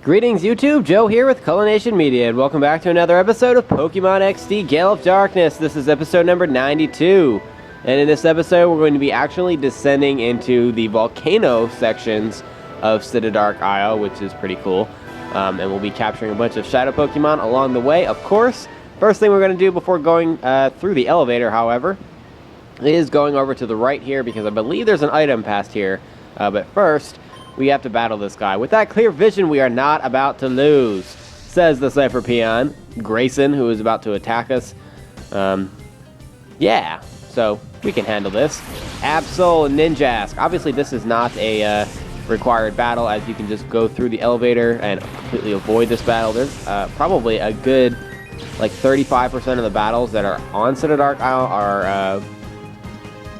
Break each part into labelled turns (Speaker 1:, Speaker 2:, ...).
Speaker 1: Greetings YouTube, Joe here with Culination Media, and welcome back to another episode of Pokemon XD Gale of Darkness. This is episode number 92, and in this episode we're going to be actually descending into the Volcano sections of Dark Isle, which is pretty cool, and we'll be capturing a bunch of Shadow Pokemon along the way, of course. First thing we're going to do before going through the elevator, however, is going over to the right here, because I believe there's an item past here, but first we have to battle this guy. With that clear vision, we are not about to lose, says the Cypher Peon, Grayson, who is about to attack us. Yeah, so we can handle this. Absol and Ninjask. Obviously, this is not a required battle, as you can just go through the elevator and completely avoid this battle. There's probably a good, like, 35% of the battles that are on Dark Isle are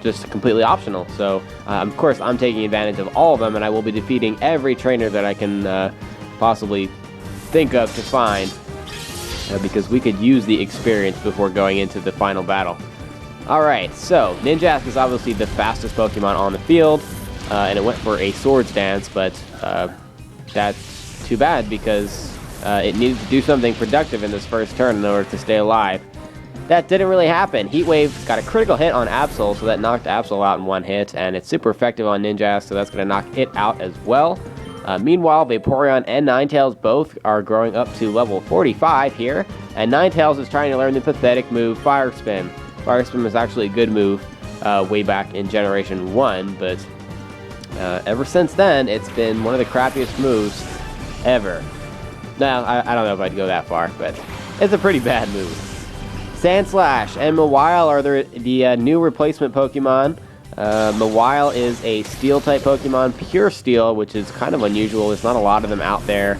Speaker 1: just completely optional. So, of course, I'm taking advantage of all of them, and I will be defeating every trainer that I can possibly think of to find, because we could use the experience before going into the final battle. Alright, so Ninjask is obviously the fastest Pokemon on the field, and it went for a Swords Dance, but that's too bad, because it needed to do something productive in this first turn in order to stay alive. That didn't really happen. Heat Wave got a critical hit on Absol, so that knocked Absol out in one hit, and it's super effective on Ninjask, so that's going to knock it out as well. Meanwhile, Vaporeon and Ninetales both are growing up to level 45 here, and Ninetales is trying to learn the pathetic move Fire Spin. Fire Spin was actually a good move way back in Generation 1, but ever since then, it's been one of the crappiest moves ever. Now, I don't know if I'd go that far, but it's a pretty bad move. Sandslash and Mawile are the new replacement Pokemon. Mawile is a Steel-type Pokemon, pure Steel, which is kind of unusual. There's not a lot of them out there,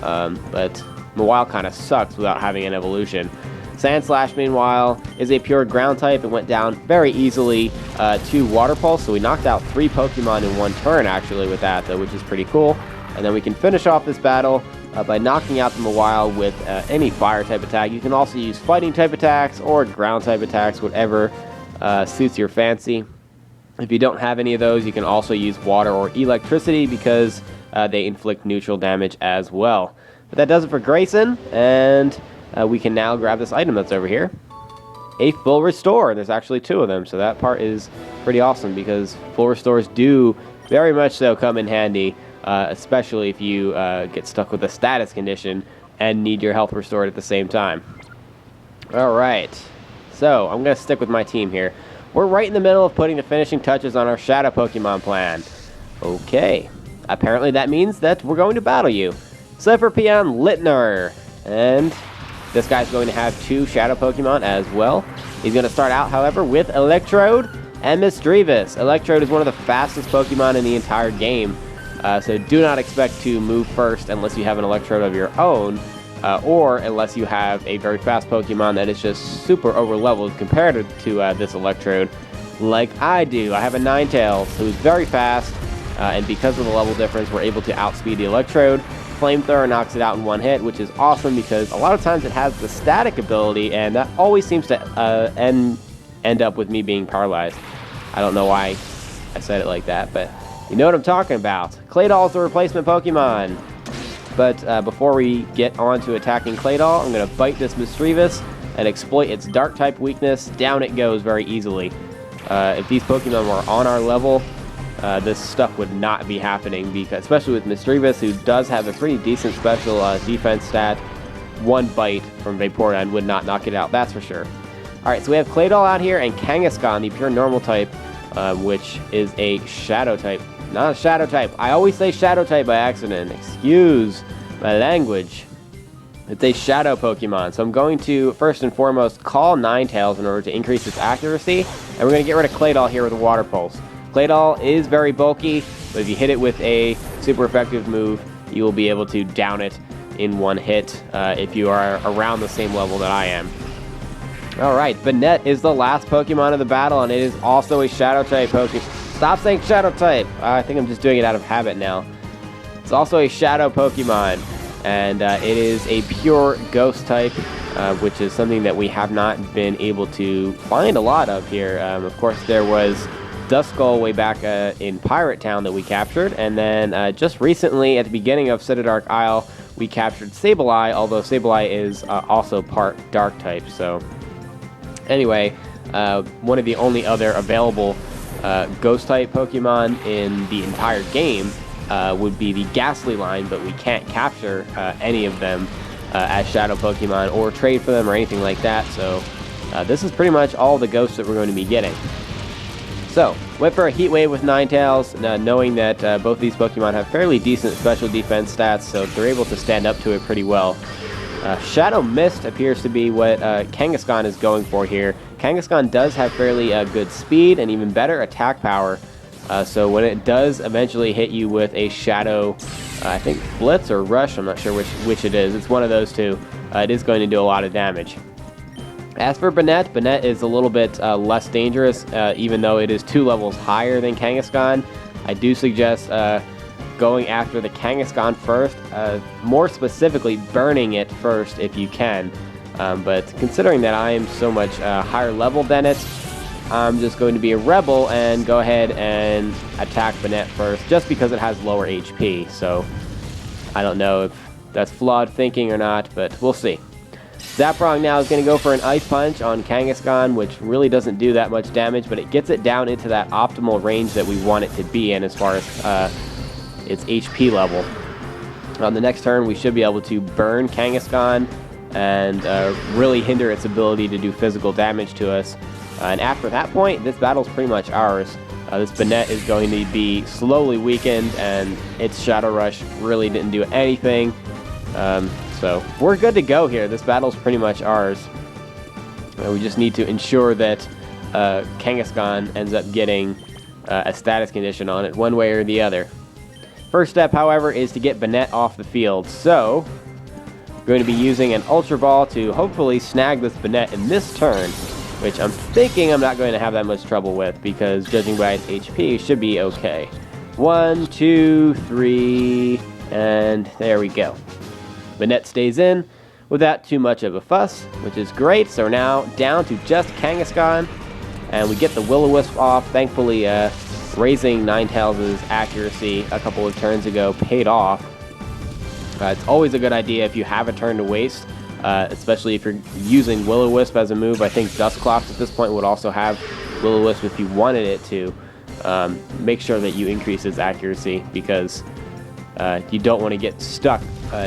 Speaker 1: but Mawile kind of sucks without having an evolution. Sandslash, meanwhile, is a pure Ground-type. It went down very easily to Water Pulse, so we knocked out 3 Pokemon in one turn, actually, with that, though, which is pretty cool. And then we can finish off this battle by knocking out the Mawile with any Fire-type attack. You can also use Fighting-type attacks or Ground-type attacks, whatever suits your fancy. If you don't have any of those, you can also use Water or Electricity, because they inflict neutral damage as well. But that does it for Grayson, and we can now grab this item that's over here. A Full Restore. There's actually 2 of them, so that part is pretty awesome, because Full Restores do very much so come in handy. Especially if you get stuck with a status condition and need your health restored at the same time. Alright, so I'm going to stick with my team here. We're right in the middle of putting the finishing touches on our Shadow Pokemon plan. Okay, apparently that means that we're going to battle you. Cypher Peon Lintner, and this guy's going to have 2 Shadow Pokemon as well. He's going to start out, however, with Electrode and Misdreavus. Electrode is one of the fastest Pokemon in the entire game. So do not expect to move first unless you have an Electrode of your own, or unless you have a very fast Pokemon that is just super over-leveled compared to this Electrode, like I do. I have a Ninetales who's very fast, and because of the level difference, we're able to outspeed the Electrode. Flamethrower knocks it out in one hit, which is awesome because a lot of times it has the static ability, and that always seems to end up with me being paralyzed. I don't know why I said it like that, but you know what I'm talking about. Claydol is the replacement Pokemon. But before we get on to attacking Claydol, I'm going to bite this Misdreavus and exploit its Dark-type weakness. Down it goes very easily. If these Pokemon were on our level, this stuff would not be happening, because, especially with Misdreavus, who does have a pretty decent special defense stat. One bite from Vaporeon would not knock it out, that's for sure. Alright, so we have Claydol out here, and Kangaskhan, the pure normal type, which is a Shadow type. Not a Shadow type. I always say Shadow type by accident. Excuse my language. It's a Shadow Pokemon. So I'm going to, first and foremost, call Ninetales in order to increase its accuracy. And we're going to get rid of Claydol here with a Water Pulse. Claydol is very bulky, but if you hit it with a super effective move, you will be able to down it in one hit if you are around the same level that I am. Alright, Banette is the last Pokemon of the battle, and it is also a Shadow type Pokemon. Stop saying Shadow type. I think I'm just doing it out of habit now. It's also a Shadow Pokemon, and it is a pure Ghost type, which is something that we have not been able to find a lot of here. Of course, there was Duskull way back in Pirate Town that we captured, and then just recently at the beginning of Dark Isle, we captured Sableye, although Sableye is also part dark type. So anyway, one of the only other available ghost type Pokemon in the entire game would be the Ghastly line, but we can't capture any of them as shadow Pokemon or trade for them or anything like that. So this is pretty much all the ghosts that we're going to be getting. So, went for a Heat Wave with Ninetales, knowing that both these Pokemon have fairly decent special defense stats, so they're able to stand up to it pretty well. Shadow Mist appears to be what Kangaskhan is going for here. Kangaskhan does have fairly good speed and even better attack power, so when it does eventually hit you with a Shadow, I think Blitz or Rush, I'm not sure which it is, it's one of those two, it is going to do a lot of damage. As for Banette, Banette is a little bit less dangerous, even though it is 2 levels higher than Kangaskhan. I do suggest going after the Kangaskhan first, more specifically burning it first if you can. But considering that I am so much higher level than it, I'm just going to be a rebel and go ahead and attack Banette first, just because it has lower HP. So I don't know if that's flawed thinking or not, but we'll see. Zaprong now is going to go for an Ice Punch on Kangaskhan, which really doesn't do that much damage, but it gets it down into that optimal range that we want it to be in as far as its HP level. On the next turn, we should be able to burn Kangaskhan and really hinder its ability to do physical damage to us. And after that point, this battle's pretty much ours. This Banette is going to be slowly weakened, and its Shadow Rush really didn't do anything. So we're good to go here. This battle's pretty much ours. We just need to ensure that Kangaskhan ends up getting a status condition on it one way or the other. First step, however, is to get Banette off the field. So we're going to be using an Ultra Ball to hopefully snag this Banette in this turn, which I'm thinking I'm not going to have that much trouble with, because judging by its HP, it should be okay. 1, 2, 3, and there we go. Banette stays in without too much of a fuss, which is great. So we're now down to just Kangaskhan, and we get the Will-O-Wisp off. Thankfully, raising Ninetales' accuracy a couple of turns ago paid off. It's always a good idea if you have a turn to waste, especially if you're using Will-O-Wisp as a move. I think Dusclops at this point would also have Will-O-Wisp if you wanted it to. Make sure that you increase its accuracy, because you don't want to get stuck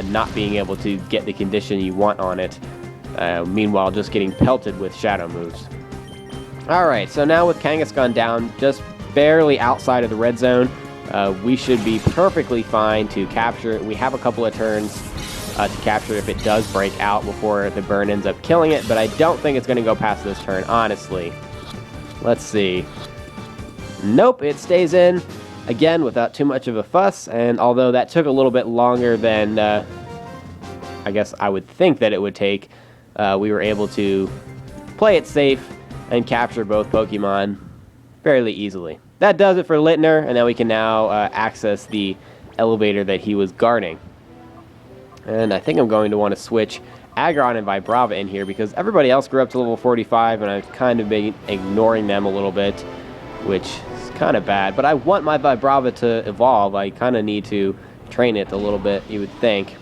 Speaker 1: not being able to get the condition you want on it, meanwhile just getting pelted with shadow moves. Alright, so now with Kangaskhan down just barely outside of the red zone, we should be perfectly fine to capture it. We have a couple of turns to capture it if it does break out before the burn ends up killing it, but I don't think it's going to go past this turn, honestly. Let's see. Nope, it stays in. Again, without too much of a fuss, and although that took a little bit longer than I guess I would think that it would take, we were able to play it safe and capture both Pokemon fairly easily. That does it for Lintner, and then we can now access the elevator that he was guarding. And I think I'm going to want to switch Aggron and Vibrava in here, because everybody else grew up to level 45, and I've kind of been ignoring them a little bit, which kind of bad, but I want my Vibrava to evolve. I kind of need to train it a little bit, you would think.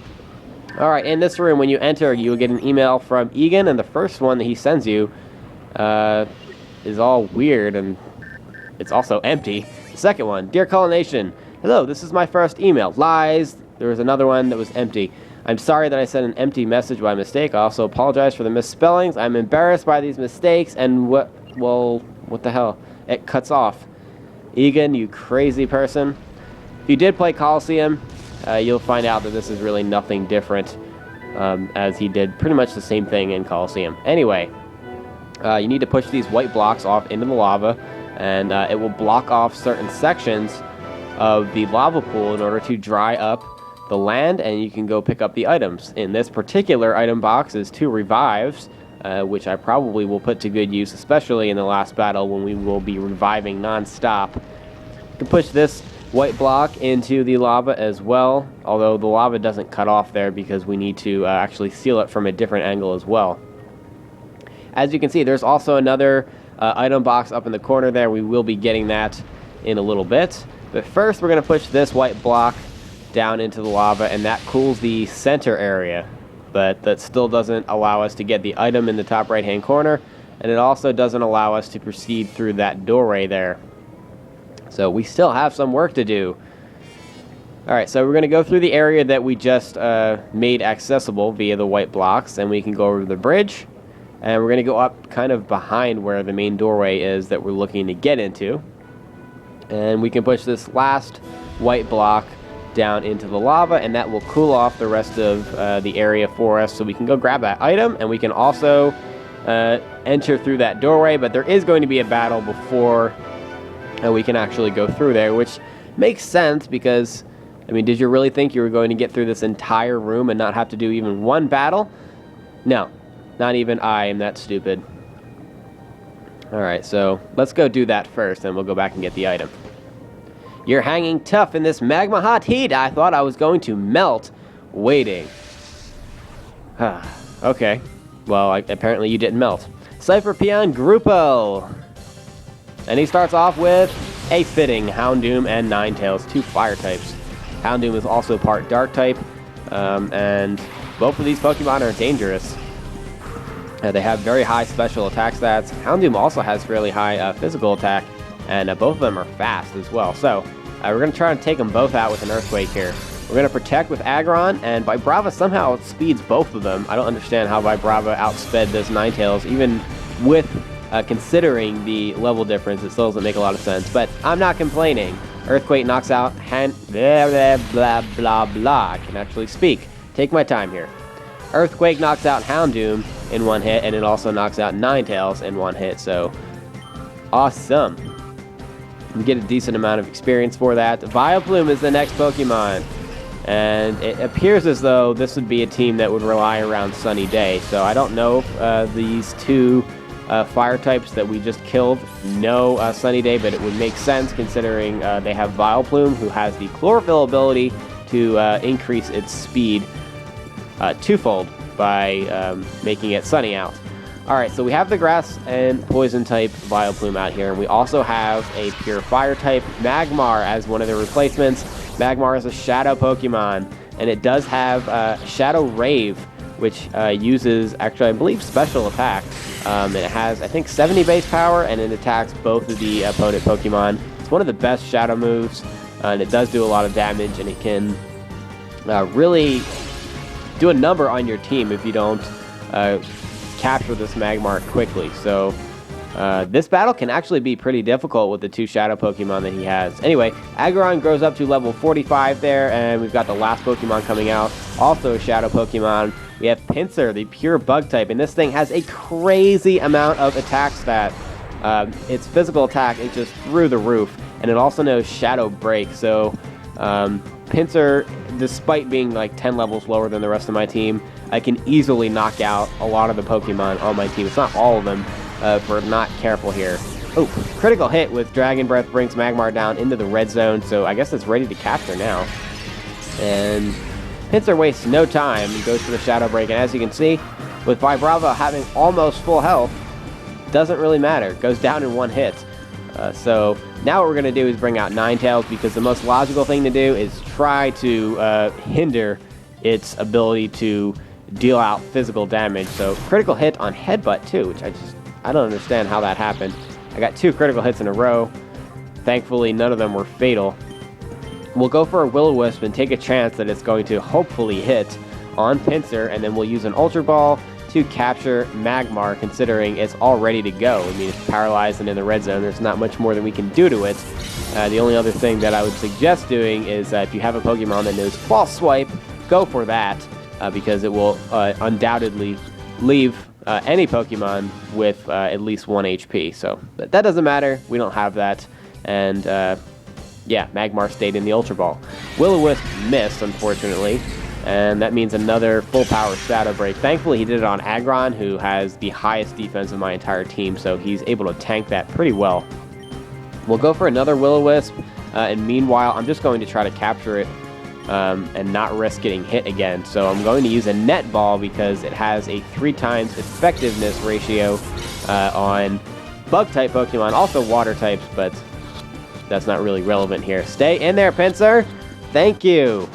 Speaker 1: Alright, in this room, when you enter, you will get an email from Egan, and the first one that he sends you is all weird, and it's also empty. The second one, Dear Colonation, hello, this is my first email. Lies. There was another one that was empty. I'm sorry that I sent an empty message by mistake. I also apologize for the misspellings. I'm embarrassed by these mistakes, and what the hell? It cuts off. Egan, you crazy person. If you did play Coliseum, you'll find out that this is really nothing different, as he did pretty much the same thing in Coliseum. Anyway, you need to push these white blocks off into the lava, and it will block off certain sections of the lava pool in order to dry up the land, and you can go pick up the items. In this particular item box is 2 revives, which I probably will put to good use, especially in the last battle when we will be reviving non-stop. You can push this white block into the lava as well, although the lava doesn't cut off there because we need to actually seal it from a different angle as well. As you can see, there's also another item box up in the corner there. We will be getting that in a little bit. But first, we're going to push this white block down into the lava, and that cools the center area. But that still doesn't allow us to get the item in the top right-hand corner, and it also doesn't allow us to proceed through that doorway there. So we still have some work to do. All right, so we're going to go through the area that we just made accessible via the white blocks, and we can go over the bridge, and we're going to go up kind of behind where the main doorway is that we're looking to get into. And we can push this last white block down into the lava, and that will cool off the rest of the area for us, so we can go grab that item, and we can also enter through that doorway. But there is going to be a battle before we can actually go through there, which makes sense because, I mean, did you really think you were going to get through this entire room and not have to do even one battle? No, not even I am that stupid. Alright, so let's go do that first, and we'll go back and get the item. You're hanging tough in this magma hot heat. I thought I was going to melt waiting. Okay, well, apparently you didn't melt. Cypher Peon Grupo. And he starts off with a fitting Houndoom and Ninetales, 2 fire types. Houndoom is also part dark type, and both of these Pokemon are dangerous. They have very high special attack stats. Houndoom also has fairly high physical attack, and both of them are fast as well. So we're going to try to take them both out with an Earthquake here. We're going to protect with Aggron, and Vibrava somehow outspeeds both of them. I don't understand how Vibrava outsped this Ninetales, even with considering the level difference. It still doesn't make a lot of sense, but I'm not complaining. Earthquake knocks out blah, blah, blah, blah, blah. I can actually speak. Take my time here. Earthquake knocks out Houndoom in one hit, and it also knocks out Ninetales in one hit, so awesome. You get a decent amount of experience for that. Vileplume is the next Pokemon, and it appears as though this would be a team that would rely around Sunny Day, so I don't know if these two fire types that we just killed know Sunny Day, but it would make sense considering they have Vileplume, who has the Chlorophyll ability to increase its speed twofold by making it sunny out. Alright, so we have the grass and poison type Vileplume out here, and we also have a pure fire type Magmar as one of the replacements. Magmar is a shadow Pokemon, and it does have Shadow Rave, which uses, actually, I believe, special attack. And it has, I think, 70 base power, and it attacks both of the opponent Pokemon. It's one of the best shadow moves, and it does do a lot of damage, and it can really do a number on your team if you don't capture this Magmar quickly. So this battle can actually be pretty difficult with the 2 shadow Pokemon that he has. Anyway, Aggron grows up to level 45 there, and we've got the last Pokemon coming out, also a shadow Pokemon. We have Pinsir, the pure bug type, and this thing has a crazy amount of attack stat. Its physical attack is just through the roof, and it also knows Shadow Break. So Pinsir, despite being like 10 levels lower than the rest of my team, I can easily knock out a lot of the Pokemon on my team. It's not all of them, if we're not careful here. Oh, critical hit with Dragon Breath brings Magmar down into the red zone, so I guess it's ready to capture now. And Pinsir wastes no time and goes for the Shadow Break, and as you can see, with Vibrava having almost full health, doesn't really matter. It goes down in one hit. So now what we're going to do is bring out Ninetales, because the most logical thing to do is try to hinder its ability to deal out physical damage. So critical hit on Headbutt too, which I don't understand how that happened. I got 2 critical hits in a row. Thankfully, none of them were fatal. We'll go for a Will-O-Wisp and take a chance that it's going to hopefully hit on Pinsir, and then we'll use an Ultra Ball to capture Magmar, considering it's all ready to go. I mean, it's paralyzed and in the red zone. There's not much more that we can do to it. The only other thing that I would suggest doing is if you have a Pokemon that knows False Swipe, go for that, because it will undoubtedly leave any Pokemon with at least 1 HP. So that doesn't matter. We don't have that. And yeah, Magmar stayed in the Ultra Ball. Will-O-Wisp missed, unfortunately, and that means another full power Shadow Break. Thankfully, he did it on Aggron, who has the highest defense of my entire team, so he's able to tank that pretty well. We'll go for another Will-O-Wisp, and meanwhile, I'm just going to try to capture it and not risk getting hit again. So I'm going to use a Net Ball because it has a 3 times effectiveness ratio on Bug-type Pokemon, also Water types, but that's not really relevant here. Stay in there, Pinsir. Thank you.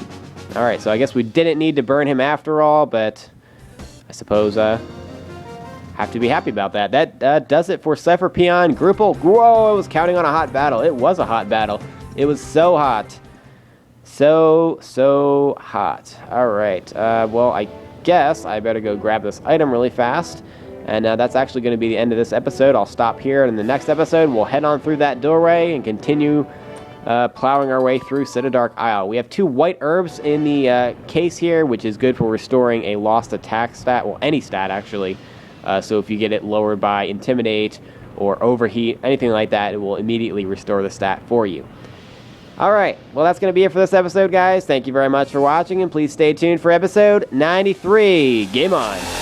Speaker 1: All right, so I guess we didn't need to burn him after all, but I suppose have to be happy about that. That does it for Cypher Peon Grupple. Whoa, I was counting on a hot battle. It was a hot battle. It was so hot. So hot. All right, well, I guess I better go grab this item really fast. And that's actually going to be the end of this episode. I'll stop here, and in the next episode, we'll head on through that doorway and continue plowing our way through Citadark Isle. We have 2 white herbs in the case here, which is good for restoring a lost attack stat. Well, any stat, actually. So if you get it lowered by Intimidate or Overheat, anything like that, it will immediately restore the stat for you. All right, well, that's going to be it for this episode, guys. Thank you very much for watching, and please stay tuned for episode 93. Game on!